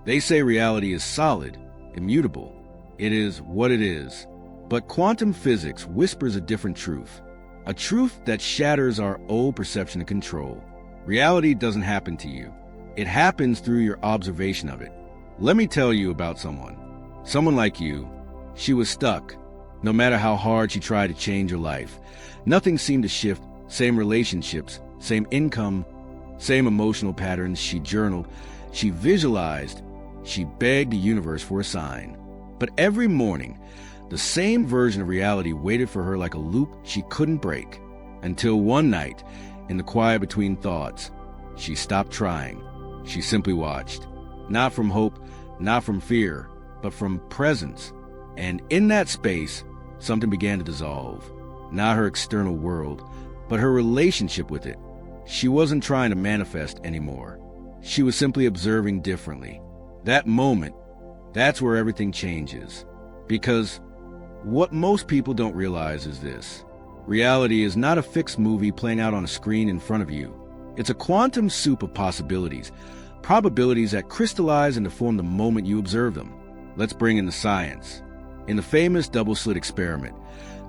They say reality is solid, immutable. It is what it is. But quantum physics whispers a different truth, a truth that shatters our old perception of control. Reality doesn't happen to you. It happens through your observation of it. Let me tell you about someone like you. She was stuck. No matter how hard she tried to change her life, nothing seemed to shift. Same relationships, same income, same emotional patterns. She journaled, she visualized, she begged the universe for a sign. But every morning, the same version of reality waited for her like a loop she couldn't break. Until one night, in the quiet between thoughts, she stopped trying. She simply watched. Not from hope, not from fear, but from presence. And in that space, something began to dissolve. Not her external world, but her relationship with it. She wasn't trying to manifest anymore. She was simply observing differently. That moment, that's where everything changes. Because what most people don't realize is this. Reality is not a fixed movie playing out on a screen in front of you. It's a quantum soup of possibilities, probabilities that crystallize into form the moment you observe them. Let's bring in the science. In the famous double-slit experiment,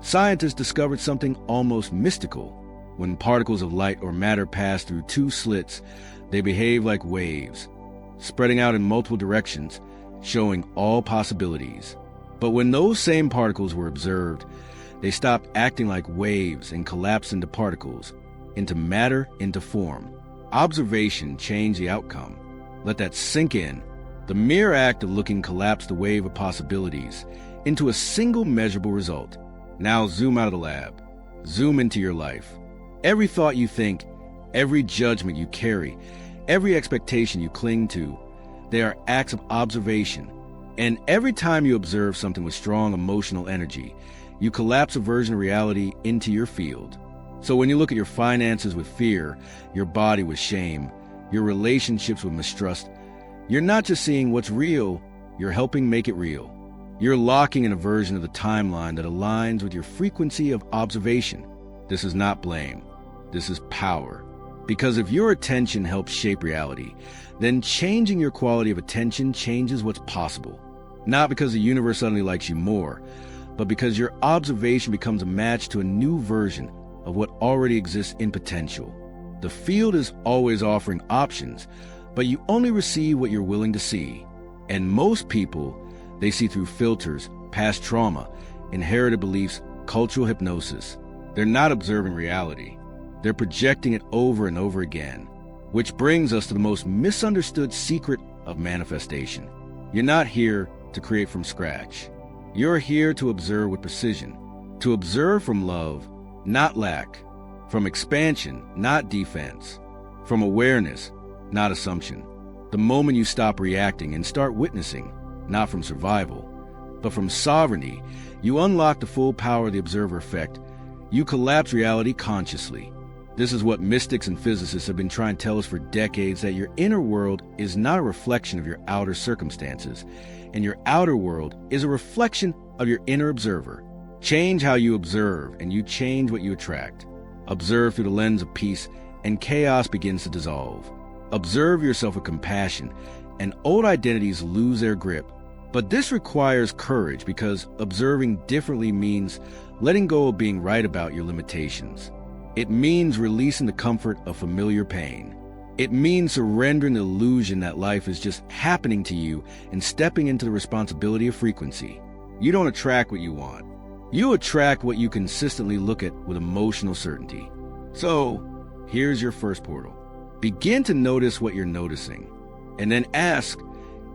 scientists discovered something almost mystical. When particles of light or matter pass through two slits, they behave like waves, spreading out in multiple directions, showing all possibilities. But when those same particles were observed, they stopped acting like waves and collapsed into particles, into matter, into form. Observation changed the outcome. Let that sink in. The mere act of looking collapsed the wave of possibilities into a single measurable result. Now zoom out of the lab. Zoom into your life. Every thought you think, every judgment you carry, every expectation you cling to, they are acts of observation. And every time you observe something with strong emotional energy, you collapse a version of reality into your field. So when you look at your finances with fear, your body with shame, your relationships with mistrust, you're not just seeing what's real, you're helping make it real. You're locking in a version of the timeline that aligns with your frequency of observation. This is not blame. This is power. Because if your attention helps shape reality, then changing your quality of attention changes what's possible. Not because the universe suddenly likes you more, but because your observation becomes a match to a new version of what already exists in potential. The field is always offering options, but you only receive what you're willing to see. And most people, they see through filters, past trauma, inherited beliefs, cultural hypnosis. They're not observing reality. They're projecting it over and over again. Which brings us to the most misunderstood secret of manifestation. You're not here to create from scratch. You're here to observe with precision. To observe from love, not lack. From expansion, not defense. From awareness, not assumption. The moment you stop reacting and start witnessing, not from survival, but from sovereignty, you unlock the full power of the observer effect. You collapse reality consciously. This is what mystics and physicists have been trying to tell us for decades, that your inner world is not a reflection of your outer circumstances, and your outer world is a reflection of your inner observer. Change how you observe, and you change what you attract. Observe through the lens of peace, and chaos begins to dissolve. Observe yourself with compassion, and old identities lose their grip. But this requires courage, because observing differently means letting go of being right about your limitations. It means releasing the comfort of familiar pain. It means surrendering the illusion that life is just happening to you and stepping into the responsibility of frequency. You don't attract what you want. You attract what you consistently look at with emotional certainty. So, here's your first portal. Begin to notice what you're noticing, and then ask,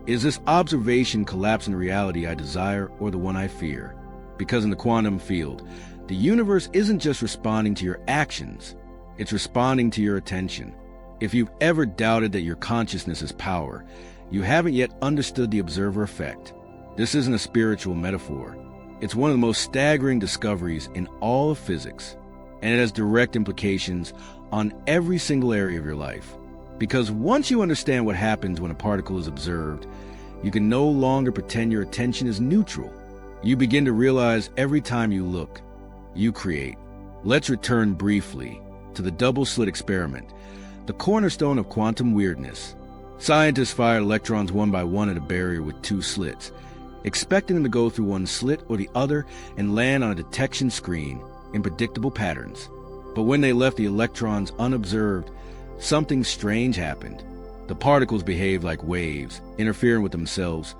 is this observation collapsing the reality I desire or the one I fear? Because in the quantum field, the universe isn't just responding to your actions, it's responding to your attention. If you've ever doubted that your consciousness is power, you haven't yet understood the observer effect. This isn't a spiritual metaphor. It's one of the most staggering discoveries in all of physics, and it has direct implications on every single area of your life. Because once you understand what happens when a particle is observed, you can no longer pretend your attention is neutral. You begin to realize every time you look, you create. Let's return briefly to the double-slit experiment, the cornerstone of quantum weirdness. Scientists fire electrons one by one at a barrier with two slits, expecting them to go through one slit or the other and land on a detection screen in predictable patterns. But when they left the electrons unobserved, something strange happened. The particles behaved like waves, interfering with themselves,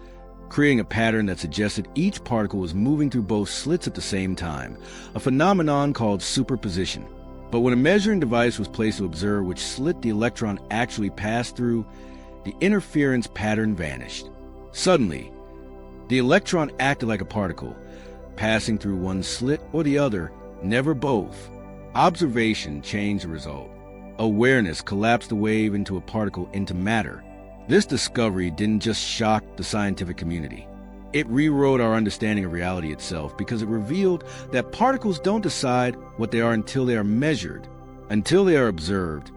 creating a pattern that suggested each particle was moving through both slits at the same time, a phenomenon called superposition. But when a measuring device was placed to observe which slit the electron actually passed through, the interference pattern vanished. Suddenly, the electron acted like a particle, passing through one slit or the other, never both. Observation changed the result. Awareness collapsed the wave into a particle into matter. This discovery didn't just shock the scientific community. It rewrote our understanding of reality itself because it revealed that particles don't decide what they are until they are measured, until they are observed,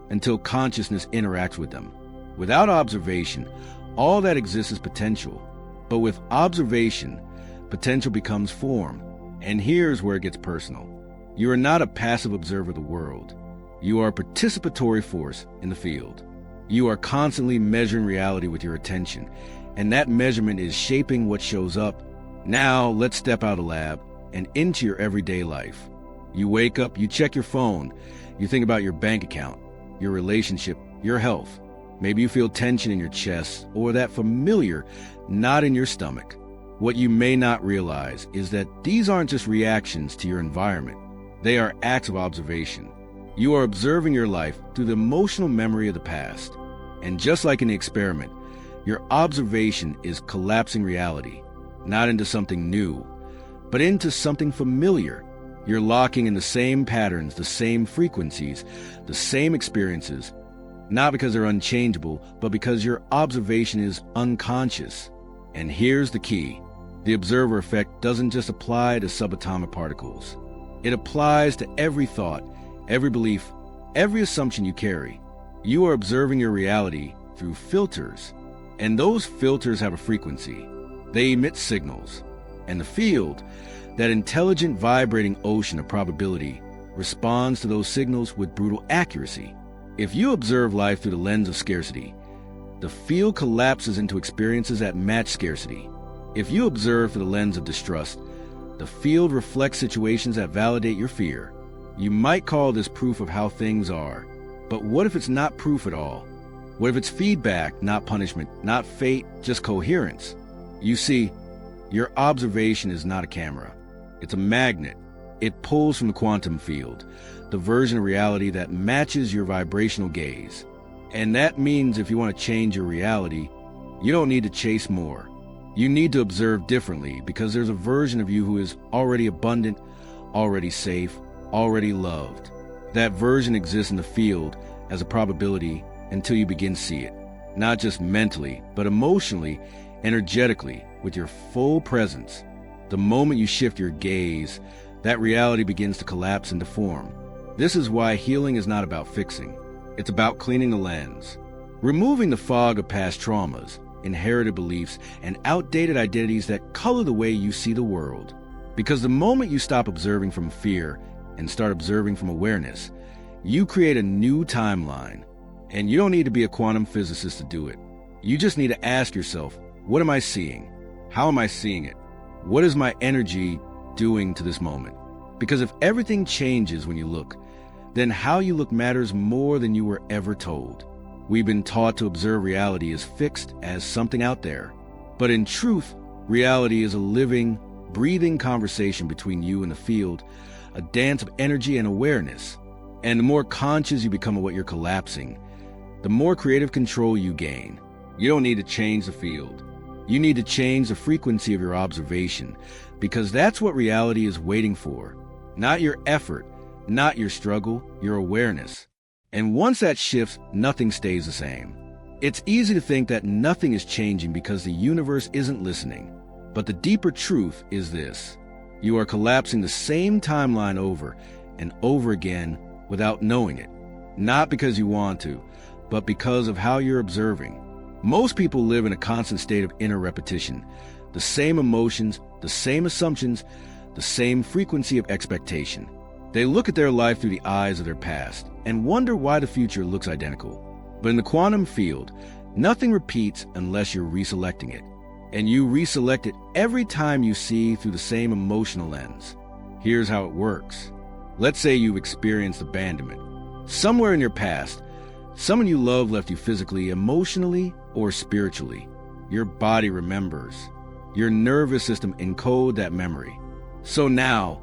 until consciousness interacts with them. Without observation, all that exists is potential. But with observation, potential becomes form. And here's where it gets personal. You are not a passive observer of the world. You are a participatory force in the field. You are constantly measuring reality with your attention, and that measurement is shaping what shows up. Now, let's step out of the lab and into your everyday life. You wake up, you check your phone, you think about your bank account, your relationship, your health. Maybe you feel tension in your chest or that familiar knot in your stomach. What you may not realize is that these aren't just reactions to your environment. They are acts of observation. You are observing your life through the emotional memory of the past. And just like in the experiment, your observation is collapsing reality, not into something new, but into something familiar. You're locking in the same patterns, the same frequencies, the same experiences, not because they're unchangeable, but because your observation is unconscious. And here's the key. The observer effect doesn't just apply to subatomic particles. It applies to every thought, every belief, every assumption you carry. You are observing your reality through filters, and those filters have a frequency. They emit signals, and the field, that intelligent vibrating ocean of probability, responds to those signals with brutal accuracy. If you observe life through the lens of scarcity, the field collapses into experiences that match scarcity. If you observe through the lens of distrust, the field reflects situations that validate your fear. You might call this proof of how things are, but what if it's not proof at all? What if it's feedback, not punishment, not fate, just coherence? You see, your observation is not a camera. It's a magnet. It pulls from the quantum field, the version of reality that matches your vibrational gaze. And that means if you want to change your reality, you don't need to chase more. You need to observe differently because there's a version of you who is already abundant, already safe, already loved. That version exists in the field as a probability until you begin to see it, not just mentally, but emotionally, energetically, with your full presence. The moment you shift your gaze, that reality begins to collapse into form. This is why healing is not about fixing. It's about cleaning the lens, removing the fog of past traumas, inherited beliefs, and outdated identities that color the way you see the world. Because the moment you stop observing from fear and start observing from awareness, you create a new timeline. And you don't need to be a quantum physicist to do it. You just need to ask yourself, what am I seeing? How am I seeing it? What is my energy doing to this moment? Because if everything changes when you look, then how you look matters more than you were ever told. We've been taught to observe reality as fixed, as something out there. But in truth, reality is a living, breathing conversation between you and the field, a dance of energy and awareness. And the more conscious you become of what you're collapsing, the more creative control you gain. You don't need to change the field. You need to change the frequency of your observation, because that's what reality is waiting for. Not your effort, not your struggle, your awareness. And once that shifts, nothing stays the same. It's easy to think that nothing is changing because the universe isn't listening. But the deeper truth is this. You are collapsing the same timeline over and over again without knowing it. Not because you want to, but because of how you're observing. Most people live in a constant state of inner repetition. The same emotions, the same assumptions, the same frequency of expectation. They look at their life through the eyes of their past and wonder why the future looks identical. But in the quantum field, Nothing repeats unless you're reselecting it. And you reselect it every time you see through the same emotional lens. Here's how it works. Let's say you've experienced abandonment. Somewhere in your past, someone you love left you physically, emotionally, or spiritually. Your body remembers. Your nervous system encodes that memory. So now,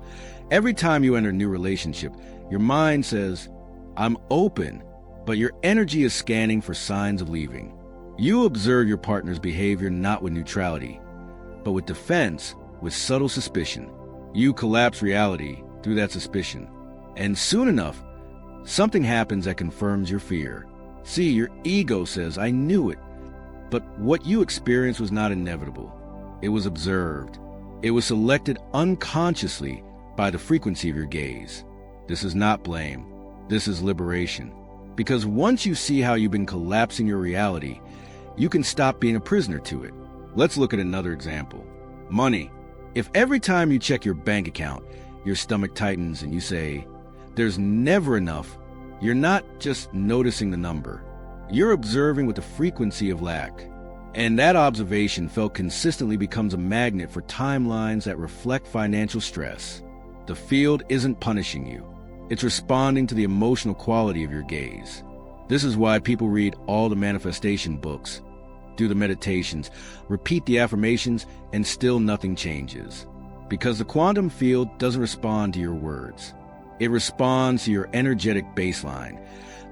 every time you enter a new relationship, your mind says, I'm open, but your energy is scanning for signs of leaving. You observe your partner's behavior not with neutrality, but with defense, with subtle suspicion. You collapse reality through that suspicion. And soon enough, something happens that confirms your fear. See, your ego says, I knew it. But what you experienced was not inevitable. It was observed. It was selected unconsciously by the frequency of your gaze. This is not blame. This is liberation. Because once you see how you've been collapsing your reality, you can stop being a prisoner to it. Let's look at another example. Money. If every time you check your bank account, your stomach tightens and you say, there's never enough, you're not just noticing the number. You're observing with the frequency of lack. And that observation felt consistently becomes a magnet for timelines that reflect financial stress. The field isn't punishing you. It's responding to the emotional quality of your gaze. This is why people read all the manifestation books, do the meditations, repeat the affirmations, and still nothing changes. Because the quantum field doesn't respond to your words. It responds to your energetic baseline,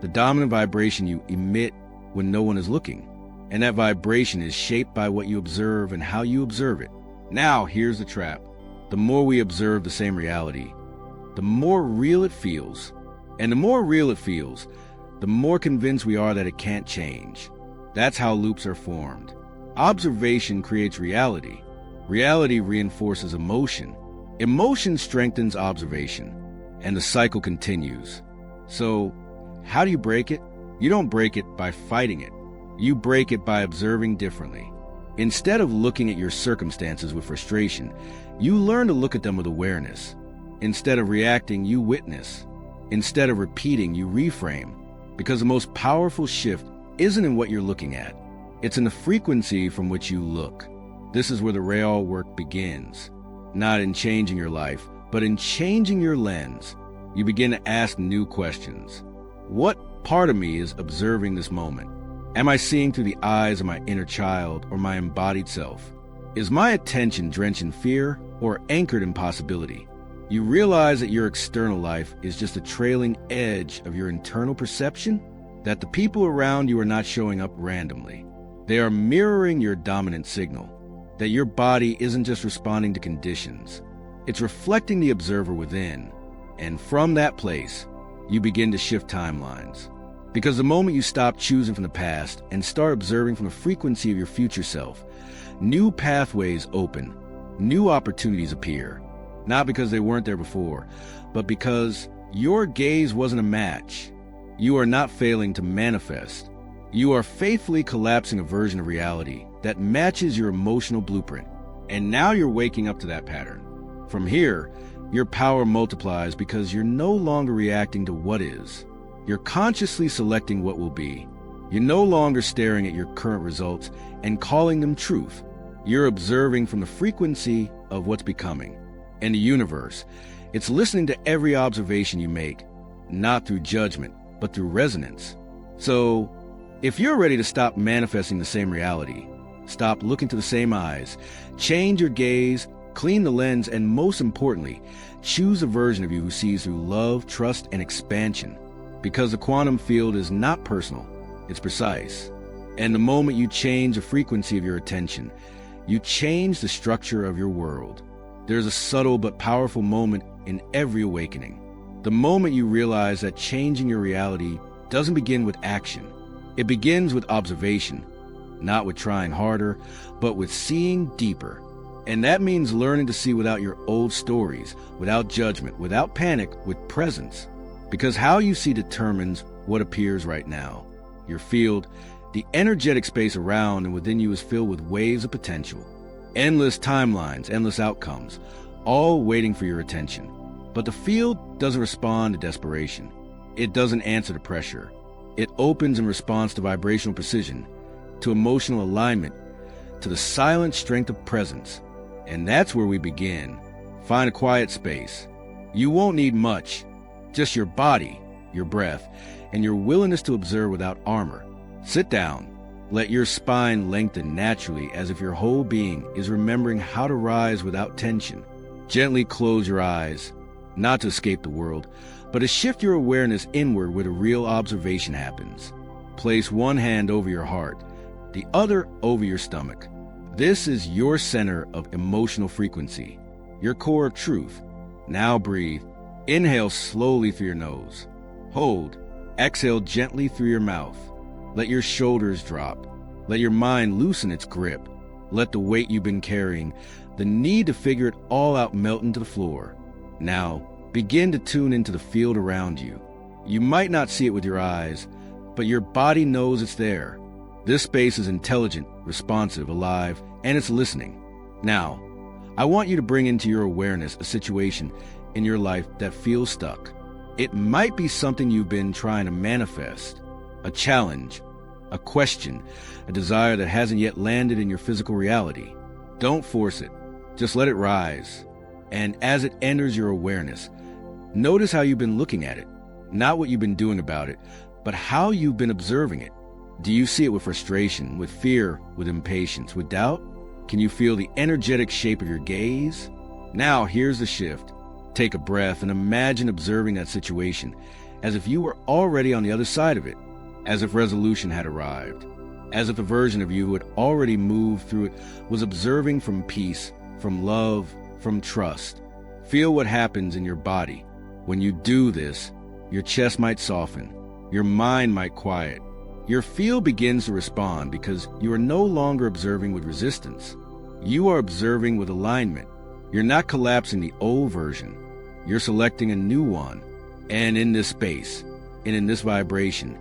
the dominant vibration you emit when no one is looking. And that vibration is shaped by what you observe and how you observe it. Now, here's the trap. The more we observe the same reality, the more real it feels. And the more real it feels, the more convinced we are that it can't change. That's how loops are formed. Observation creates reality. Reality reinforces emotion. Emotion strengthens observation. And the cycle continues. So, how do you break it? You don't break it by fighting it. You break it by observing differently. Instead of looking at your circumstances with frustration, you learn to look at them with awareness. Instead of reacting, you witness. Instead of repeating, you reframe. Because the most powerful shift isn't in what you're looking at. It's in the frequency from which you look. This is where the real work begins. Not in changing your life, but in changing your lens. You begin to ask new questions. What part of me is observing this moment? Am I seeing through the eyes of my inner child or my embodied self? Is my attention drenched in fear or anchored in possibility? You realize that your external life is just a trailing edge of your internal perception, that the people around you are not showing up randomly. They are mirroring your dominant signal, that your body isn't just responding to conditions. It's reflecting the observer within. And from that place, you begin to shift timelines. Because the moment you stop choosing from the past and start observing from the frequency of your future self, new pathways open, new opportunities appear. Not because they weren't there before, but because your gaze wasn't a match. You are not failing to manifest. You are faithfully collapsing a version of reality that matches your emotional blueprint. And now you're waking up to that pattern. From here, your power multiplies because you're no longer reacting to what is. You're consciously selecting what will be. You're no longer staring at your current results and calling them truth. You're observing from the frequency of what's becoming. And the universe, it's listening to every observation you make, not through judgment, but through resonance. So, if you're ready to stop manifesting the same reality, stop looking to the same eyes, change your gaze, clean the lens, and most importantly, choose a version of you who sees through love, trust, and expansion. Because the quantum field is not personal, it's precise. And the moment you change the frequency of your attention, you change the structure of your world. There's a subtle but powerful moment in every awakening. The moment you realize that changing your reality doesn't begin with action. It begins with observation, not with trying harder, but with seeing deeper. And that means learning to see without your old stories, without judgment, without panic, with presence. Because how you see determines what appears right now. Your field, the energetic space around and within you is filled with waves of potential. Endless timelines, endless outcomes, all waiting for your attention. But the field doesn't respond to desperation. It doesn't answer to pressure. It opens in response to vibrational precision. to emotional alignment, to the silent strength of presence. And that's where we begin. Find a quiet space. You won't need much, just your body, your breath, and your willingness to observe without armor. Sit down. Let your spine lengthen naturally as if your whole being is remembering how to rise without tension. Gently close your eyes, not to escape the world, but to shift your awareness inward where the real observation happens. Place one hand over your heart, the other over your stomach. This is your center of emotional frequency, your core of truth. Now breathe. Inhale slowly through your nose. Hold. Exhale gently through your mouth. Let your shoulders drop. Let your mind loosen its grip. Let the weight you've been carrying, the need to figure it all out, melt into the floor. Now, begin to tune into the field around you. You might not see it with your eyes, but your body knows it's there. This space is intelligent, responsive, alive, and it's listening. Now, I want you to bring into your awareness a situation in your life that feels stuck. It might be something you've been trying to manifest, a challenge, a question, a desire that hasn't yet landed in your physical reality. Don't force it. Just let it rise. And as it enters your awareness, notice how you've been looking at it. Not what you've been doing about it, but how you've been observing it. Do you see it with frustration, with fear, with impatience, with doubt? Can you feel the energetic shape of your gaze? Now, here's the shift. Take a breath and imagine observing that situation as if you were already on the other side of it, as if resolution had arrived, as if the version of you who had already moved through it was observing from peace, from love, from trust. Feel what happens in your body. When you do this, your chest might soften, your mind might quiet. Your field begins to respond because you are no longer observing with resistance. You are observing with alignment. You're not collapsing the old version. You're selecting a new one. And in this space, and in this vibration,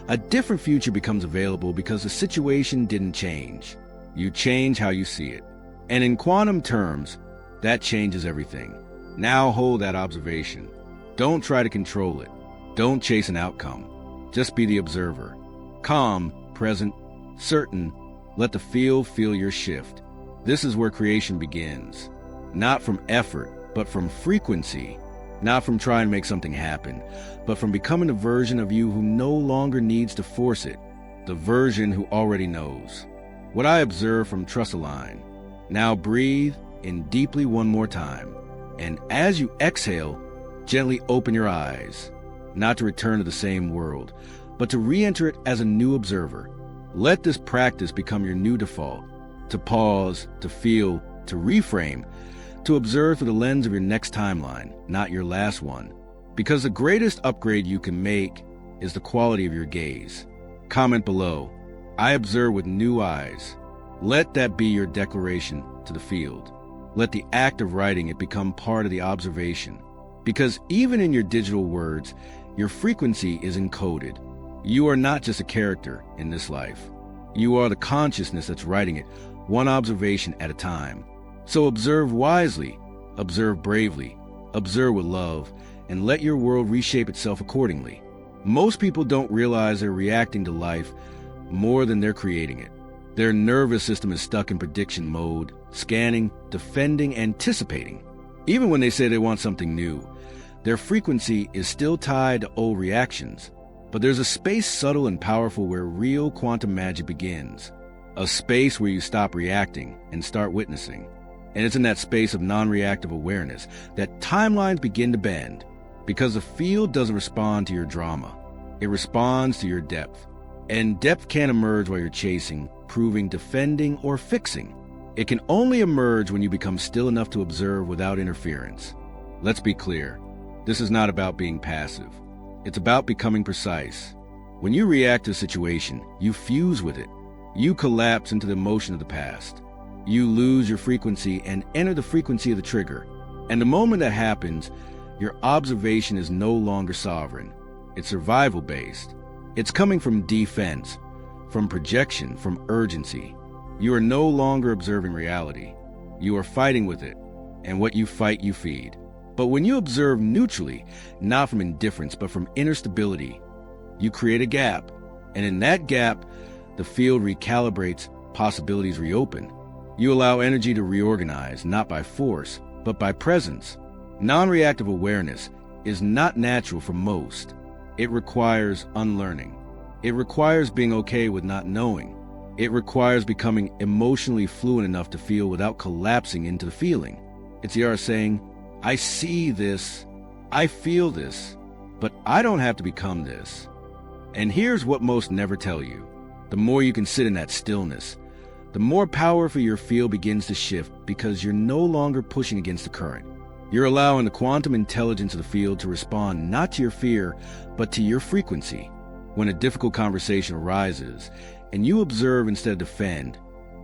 a different future becomes available because the situation didn't change. You change how you see it. And in quantum terms, that changes everything. Now hold that observation. Don't try to control it. Don't chase an outcome. Just be the observer. Calm, present, certain. Let the field feel your shift. This is where creation begins. Not from effort, but from frequency. Not from trying to make something happen, but from becoming the version of you who no longer needs to force it. The version who already knows. What I observe from Trust Align. Now breathe in deeply one more time. And as you exhale, gently open your eyes. Not to return to the same world, but to re-enter it as a new observer. Let this practice become your new default. To pause, to feel, to reframe, to observe through the lens of your next timeline, not your last one. Because the greatest upgrade you can make is the quality of your gaze. Comment below, I observe with new eyes. Let that be your declaration to the field. Let the act of writing it become part of the observation. Because even in your digital words, your frequency is encoded. You are not just a character in this life. You are the consciousness that's writing it, one observation at a time. So observe wisely, observe bravely, observe with love, and let your world reshape itself accordingly. Most people don't realize they're reacting to life more than they're creating it. Their nervous system is stuck in prediction mode, scanning, defending, anticipating. Even when they say they want something new, their frequency is still tied to old reactions. But there's a space subtle and powerful where real quantum magic begins. A space where you stop reacting and start witnessing. And it's in that space of non-reactive awareness that timelines begin to bend. Because the field doesn't respond to your drama. It responds to your depth. And depth can't emerge while you're chasing, proving, defending, or fixing. It can only emerge when you become still enough to observe without interference. Let's be clear. This is not about being passive. It's about becoming precise. When you react to a situation, you fuse with it. You collapse into the emotion of the past. You lose your frequency and enter the frequency of the trigger. And the moment that happens, your observation is no longer sovereign. It's survival-based. It's coming from defense, from projection, from urgency. You are no longer observing reality. You are fighting with it, and what you fight, you feed. But when you observe neutrally, not from indifference, but from inner stability, you create a gap. And in that gap, The field recalibrates, possibilities reopen. You allow energy to reorganize, not by force, but by presence. Non-reactive awareness is not natural for most. It requires unlearning. It requires being okay with not knowing. It requires becoming emotionally fluent enough to feel without collapsing into the feeling. It's the art of saying, I see this, I feel this, but I don't have to become this. And here's what most never tell you. The more you can sit in that stillness, the more powerful your field begins to shift because you're no longer pushing against the current. You're allowing the quantum intelligence of the field to respond not to your fear, but to your frequency. When a difficult conversation arises and you observe instead of defend,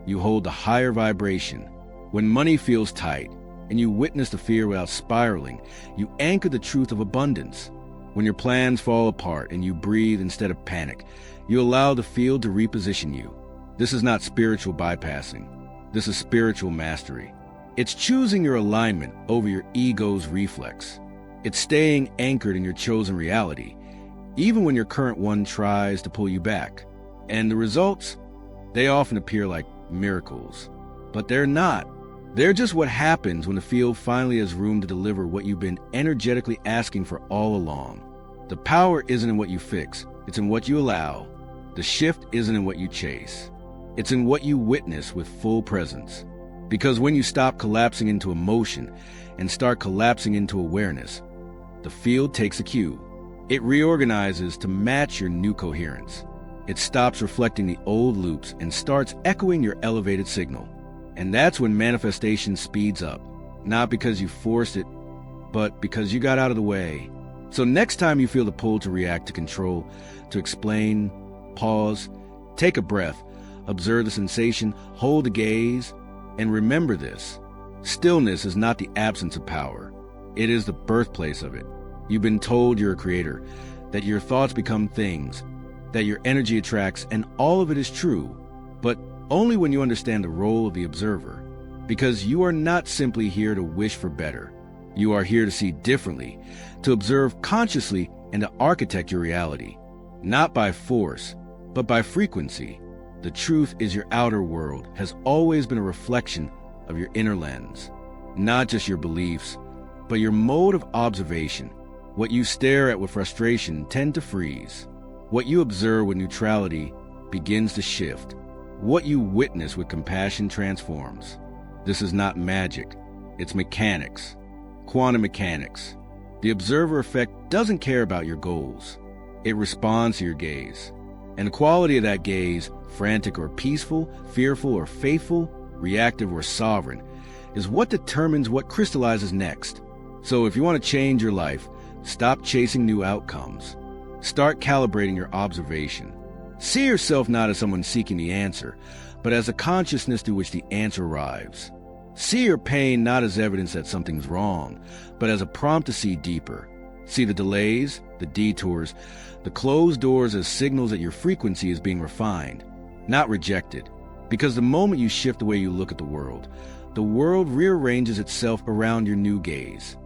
you hold the higher vibration. When money feels tight and you witness the fear without spiraling, you anchor the truth of abundance. When your plans fall apart and you breathe instead of panic, you allow the field to reposition you. This is not spiritual bypassing. This is spiritual mastery. It's choosing your alignment over your ego's reflex. It's staying anchored in your chosen reality, even when your current one tries to pull you back. And the results, they often appear like miracles. But they're not. They're just what happens when the field finally has room to deliver what you've been energetically asking for all along. The power isn't in what you fix, it's in what you allow. The shift isn't in what you chase. It's in what you witness with full presence. Because when you stop collapsing into emotion and start collapsing into awareness, the field takes a cue. It reorganizes to match your new coherence. It stops reflecting the old loops and starts echoing your elevated signal. And that's when manifestation speeds up, not because you forced it, but because you got out of the way. So next time you feel the pull to react, to control, to explain, pause, take a breath, observe the sensation, hold the gaze, and remember this. Stillness is not the absence of power. It is the birthplace of it. You've been told you're a creator, that your thoughts become things, that your energy attracts, and all of it is true, but only when you understand the role of the observer. Because you are not simply here to wish for better. You are here to see differently, to observe consciously, and to architect your reality. Not by force, but by frequency. The truth is your outer world has always been a reflection of your inner lens. Not just your beliefs, but your mode of observation. What you stare at with frustration tend to freeze. What you observe with neutrality begins to shift. What you witness with compassion transforms. This is not magic. It's mechanics. Quantum mechanics. The observer effect doesn't care about your goals. It responds to your gaze. And the quality of that gaze, frantic or peaceful, fearful or faithful, reactive or sovereign, is what determines what crystallizes next. So if you want to change your life, stop chasing new outcomes. Start calibrating your observation. See yourself not as someone seeking the answer, but as a consciousness through which the answer arrives. See your pain not as evidence that something's wrong, but as a prompt to see deeper. See the delays, the detours, the closed doors as signals that your frequency is being refined, not rejected. Because the moment you shift the way you look at the world rearranges itself around your new gaze.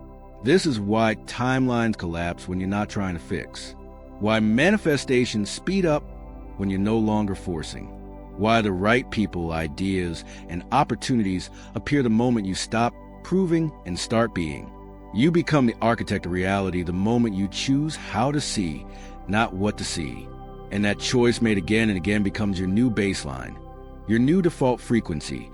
This is why timelines collapse when you're not trying to fix. Why manifestations speed up when you're no longer forcing. Why the right people, ideas, and opportunities appear the moment you stop proving and start being. You become the architect of reality the moment you choose how to see, not what to see. And that choice made again and again becomes your new baseline, your new default frequency,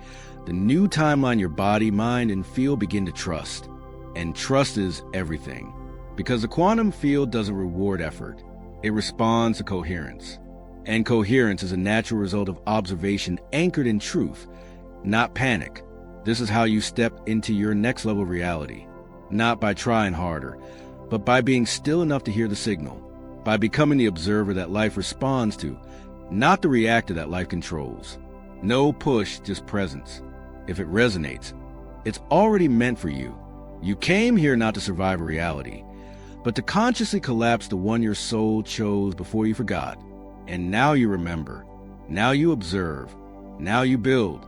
the new timeline your body, mind, and field begin to trust. And trust is everything. Because the quantum field doesn't reward effort. It responds to coherence. And coherence is a natural result of observation anchored in truth, not panic. This is how you step into your next level of reality. Not by trying harder, but by being still enough to hear the signal. By becoming the observer that life responds to, not the reactor that life controls. No push, just presence. If it resonates, it's already meant for you. You came here not to survive a reality, but to consciously collapse the one your soul chose before you forgot. And now you remember. Now you observe. Now you build.